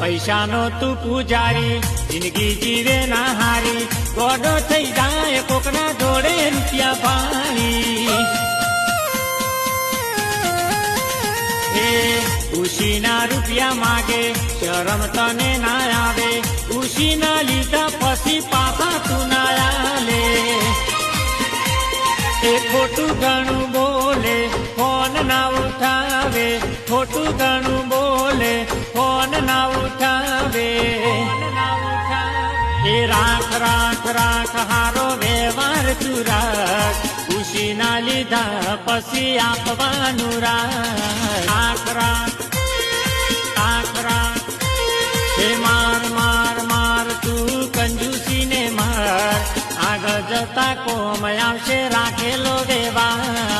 પૈસાનો તું પૂજારી જિંદગી જીવે ના હારી ગોડો થઈ જાય કોકના જોડે રૂપિયા પાણી એ ઉશીના રૂપિયા માગે શરમ તને ના આવે ઉશીના લીધા પછી પાપા તું ના આલે એ ખોટું ઘણું બોલે ફોન ના ઉઠાવે ખોટું ઘણું બોલે ફોન ના ઉઠાવે એ રાખ રાખ રાખ હારો વ્યવહાર તું રાખ ખુશીના લીધા પછી આપવાનું રાખ રાખ રાખ રાખ હે માર માર માર તું કંજૂસીને માર આગળ જતા કોમ આવશે રાખેલો વ્યવહાર